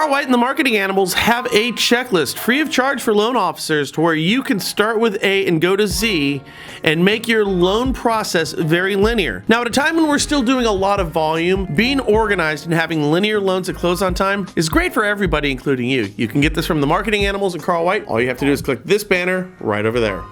Carl White and the Marketing Animals have a checklist free of charge for loan officers to where you can start with A and go to Z and make your loan process very linear. Now, at a time when we're still doing a lot of volume, being organized and having linear loans that close on time is great for everybody, including you. You can get this from the Marketing Animals and Carl White. All you have to do is click this banner right over there.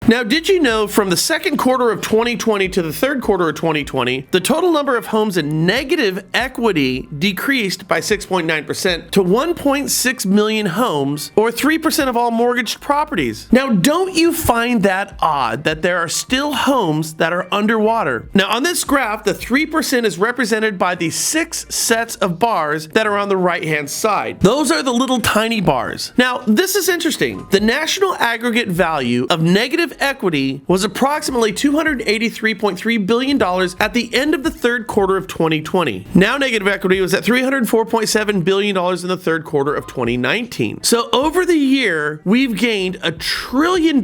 Now, did you know from the second quarter of 2020 to the third quarter of 2020, the total number of homes in negative equity decreased by 6.9% to 1.6 million homes, or 3% of all mortgaged properties? Now, don't you find that odd that there are still homes that are underwater? Now, on this graph, the 3% is represented by the 6 sets of bars that are on the right-hand side. Those are the little tiny bars. Now, this is interesting. The national aggregate value of negative equity was approximately $283.3 billion at the end of the third quarter of 2020. Now negative equity was at $304.7 billion in the third quarter of 2019. So over the year, we've gained $1 trillion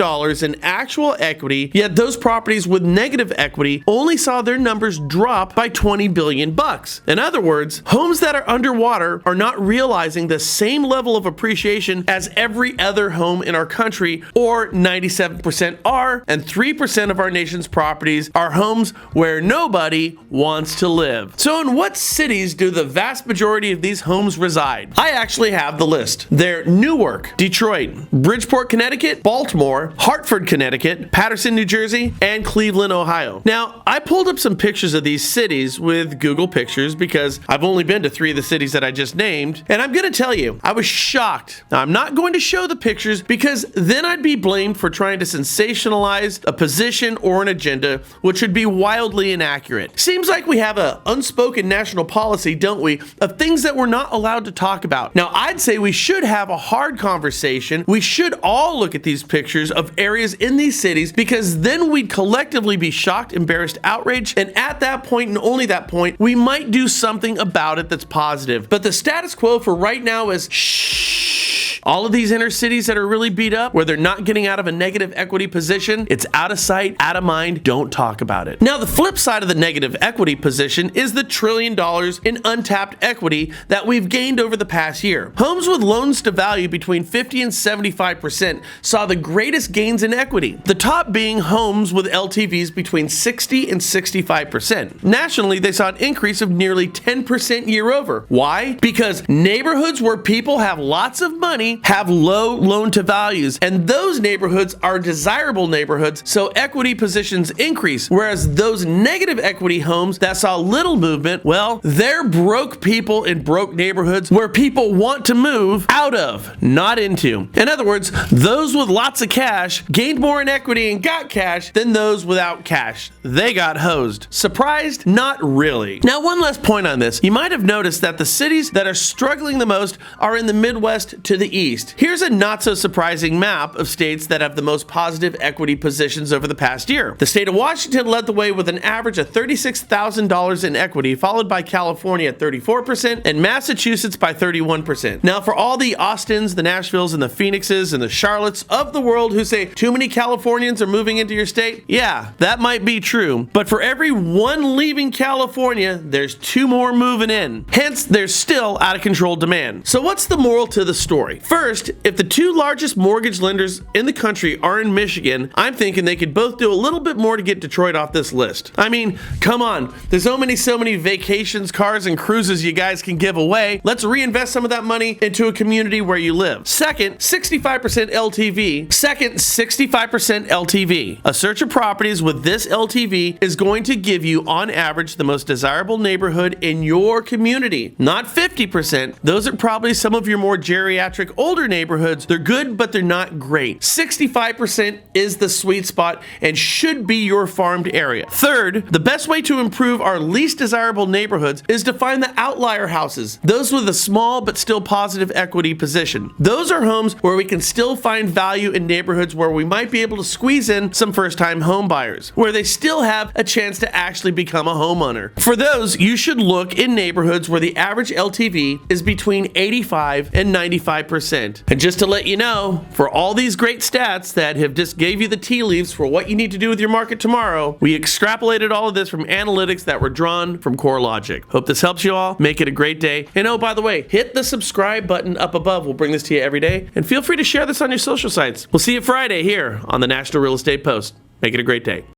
in actual equity, yet those properties with negative equity only saw their numbers drop by 20 billion bucks. In other words, homes that are underwater are not realizing the same level of appreciation as every other home in our country, or 97% are, and 3% of our nation's properties are homes where nobody wants to live. So in what cities do the vast majority of these homes reside? I actually have the list. They're Newark, Detroit, Bridgeport, Connecticut, Baltimore, Hartford, Connecticut, Paterson, New Jersey, and Cleveland, Ohio. Now, I pulled up some pictures of these cities with Google Pictures because I've only been to 3 of the cities that I just named, and I'm gonna tell you, I was shocked. Now, I'm not going to show the pictures because then I'd be blamed for trying to sensationalize a position or an agenda, which would be wildly inaccurate. Seems like we have an unspoken national policy, don't we, of things that we're not allowed to talk about. Now, I'd say we should have a hard conversation. We should all look at these pictures of areas in these cities, because then we'd collectively be shocked, embarrassed, outraged, and at that point and only that point, we might do something about it that's positive. But the status quo for right now is shh. All of these inner cities that are really beat up, where they're not getting out of a negative equity position, it's out of sight, out of mind, don't talk about it. Now, the flip side of the negative equity position is the $1 trillion in untapped equity that we've gained over the past year. Homes with loans to value between 50 and 75% saw the greatest gains in equity, the top being homes with LTVs between 60 and 65%. Nationally, they saw an increase of nearly 10% year over. Why? Because neighborhoods where people have lots of money have low loan to values, and those neighborhoods are desirable neighborhoods, so equity positions increase, whereas those negative equity homes that saw little movement, well, they're broke people in broke neighborhoods where people want to move out of, not into. In other words, those with lots of cash gained more in equity and got cash than those without cash. They got hosed. Surprised? Not really. Now, one last point on this. You might have noticed that the cities that are struggling the most are in the Midwest to the east. Here's a not so surprising map of states that have the most positive equity positions over the past year. The state of Washington led the way with an average of $36,000 in equity, followed by California at 34% and Massachusetts by 31%. Now, for all the Austins, the Nashvilles, and the Phoenixes, and the Charlottes of the world who say too many Californians are moving into your state, yeah, that might be true. But for every one leaving California, there's 2 more moving in. Hence, there's still out of control demand. So what's the moral to the story? First, if the 2 largest mortgage lenders in the country are in Michigan, I'm thinking they could both do a little bit more to get Detroit off this list. I mean, come on, there's so many vacations, cars, and cruises you guys can give away. Let's reinvest some of that money into a community where you live. Second, 65% LTV. Second, 65% LTV. A search of properties with this LTV is going to give you, on average, the most desirable neighborhood in your community. Not 50%. Those are probably some of your more geriatric older neighborhoods. They're good, but they're not great. 65% is the sweet spot and should be your farmed area. Third, the best way to improve our least desirable neighborhoods is to find the outlier houses, those with a small but still positive equity position. Those are homes where we can still find value in neighborhoods where we might be able to squeeze in some first-time home buyers, where they still have a chance to actually become a homeowner. For those, you should look in neighborhoods where the average LTV is between 85 and 95%. 1%. And just to let you know, for all these great stats that have just gave you the tea leaves for what you need to do with your market tomorrow, we extrapolated all of this from analytics that were drawn from CoreLogic. Hope this helps you all. Make it a great day. And oh, by the way, hit the subscribe button up above. We'll bring this to you every day. And feel free to share this on your social sites. We'll see you Friday here on the National Real Estate Post. Make it a great day.